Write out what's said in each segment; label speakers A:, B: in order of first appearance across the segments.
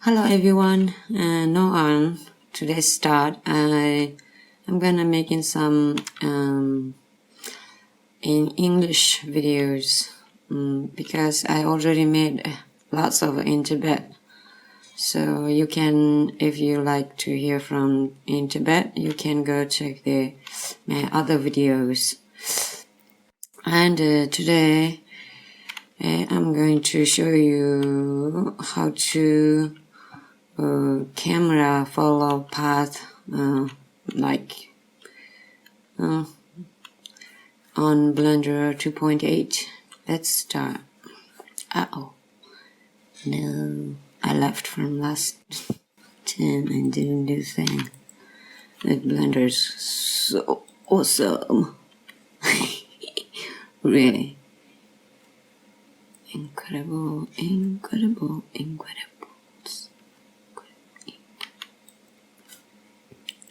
A: Hello everyone, now on today's start I'm gonna making some in English videos because I already made lots of in Tibet, so you can, if you like to hear from in Tibet, you can go check my other videos. And today I'm going to show you how to camera follow path like on Blender 2.8. Let's start. No, I left from last time and didn't do thing. That Blender's so awesome. Really incredible.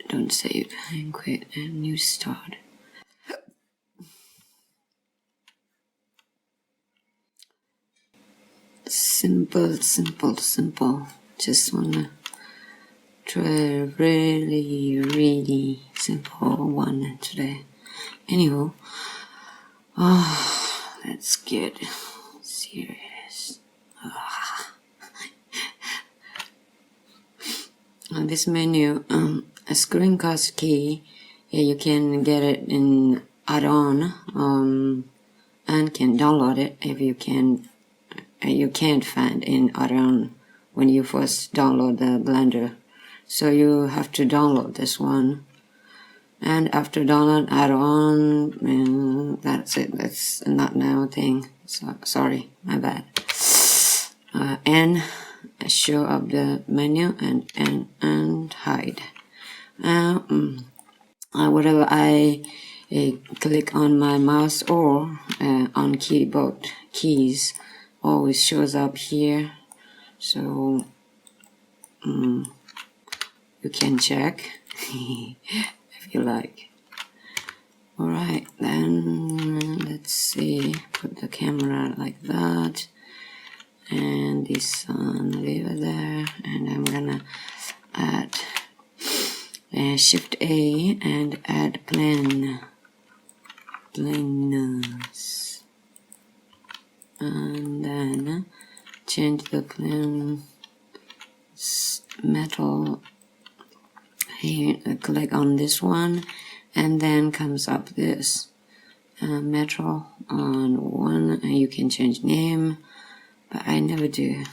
A: Don't save and quit and new start. Simple. Just wanna try a really simple one today. Anyhow, let's get serious. On this menu, a screencast key, you can get it in add-on, and can download it if you can't find in add-on when you first download the Blender. So you have to download this one, and after download add-on, that's it. That's not now thing. So sorry, my bad. And show up the menu and hide. Whatever I click on my mouse or on keyboard keys always shows up here, so you can check if you like. Alright, then let's see, put the camera like that, and this one leave it there, and I'm gonna add Shift A and add planness, and then change the plane metal here. Click on this one, and then comes up this metal on one, and you can change name, but I never do.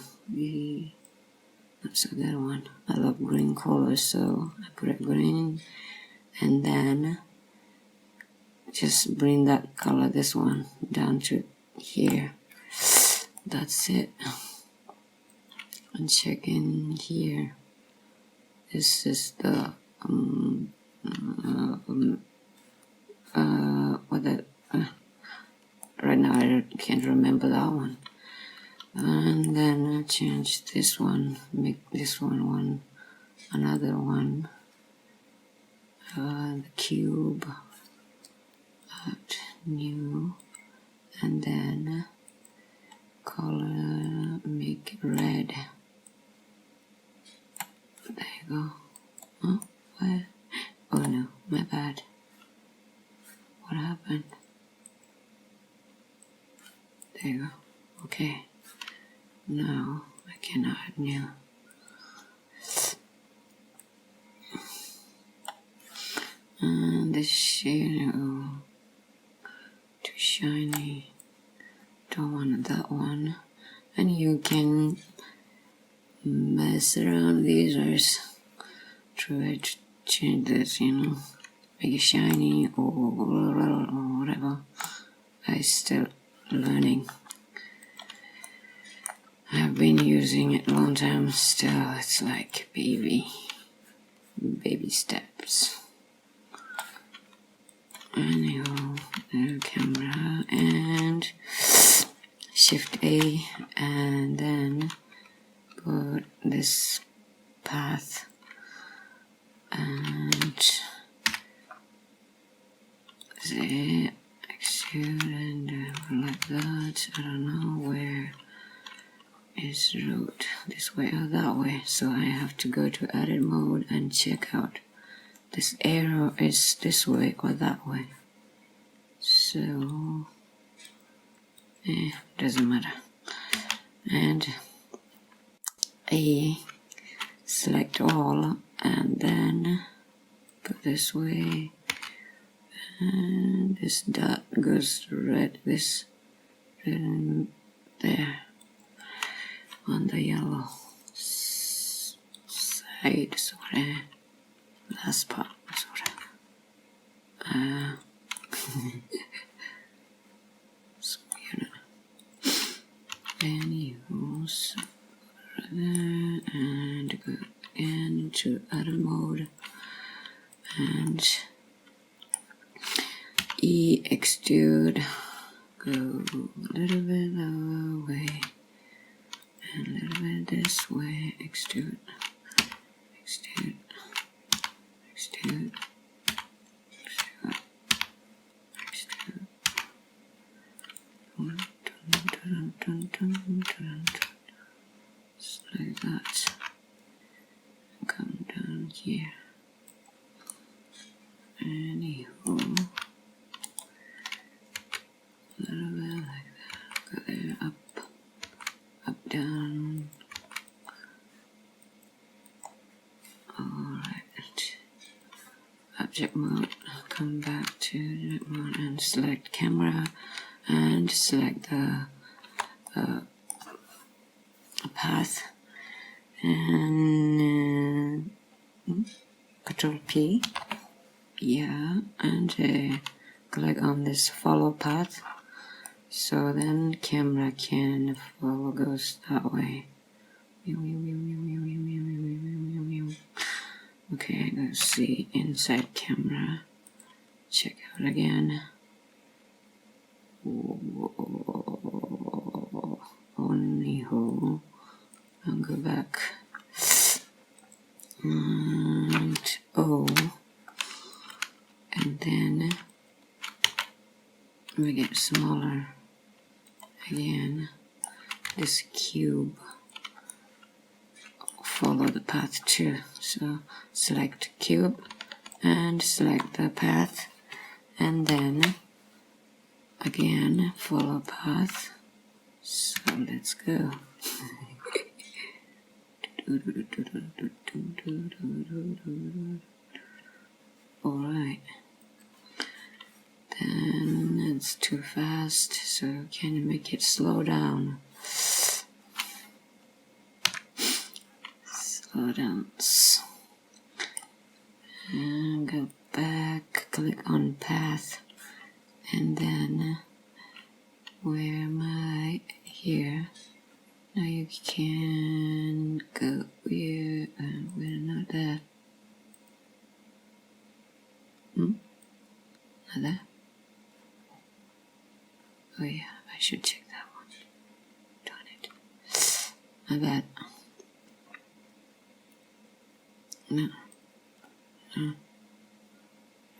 A: So that one, I love green color, so I put it green, and then just bring that color, this one, down to here. That's it. And check in here. This is the right now I can't remember that one. And then change this one, make this one another one, the cube, add new, and then color, make red. There you go. Oh, what? Oh no, my bad. What happened? There you go. Okay. Now I can add new. And this shadow too shiny. Don't want that one. And you can mess around these or try to change this, make it shiny or whatever. I still learning. I've been using it a long time, still it's like baby steps. Anyhow, the camera and Shift A, and then put this path and say extrude and like that. I don't know where. is route this way or that way, so I have to go to edit mode and check out this arrow is this way or that way. So doesn't matter. And select all and then go this way, and this dot goes red, this red there on the yellow side, sorry, last part, sorry. Anywho, so and go again to edit mode and extrude, go a little bit away and a little bit this way, extrude, extrude, extrude, extrude, extrude. Just like that. Come down here. Anywho, a little bit like that. Go there, up, up, down. Alright. Object mode. Come back to object mode and select camera and select the path and Control P, yeah, and click on this follow path, so then camera can follow, goes that way. Okay, let's see inside camera, check out again. Only I'll go back and and then make it smaller again. This cube, follow the path too, so select cube and select the path and then again follow path. So let's go. Alright, then it's too fast, so can you make it slow down? Slow down. And go back, click on path, and then where am I? Here. Now you can go here and we're not there. Not there? Oh yeah, I should check that one. Darn it. Not that. No. No.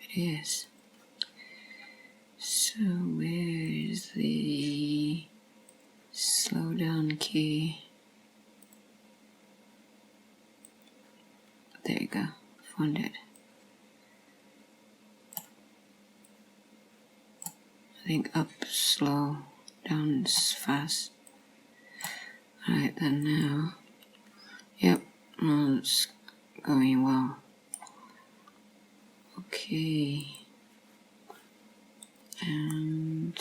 A: It is. So where is the slow down key? There you go, found it. I think up slow, down is fast. Alright then now. Yep, no, it's going well. Okay. And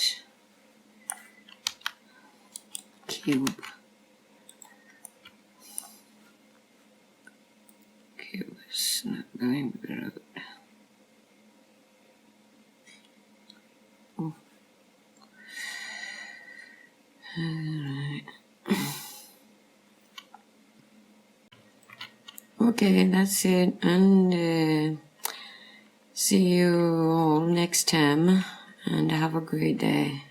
A: cube. Cube is not going good. Oh. Alright. Okay, that's it, and see you all next time, and have a great day.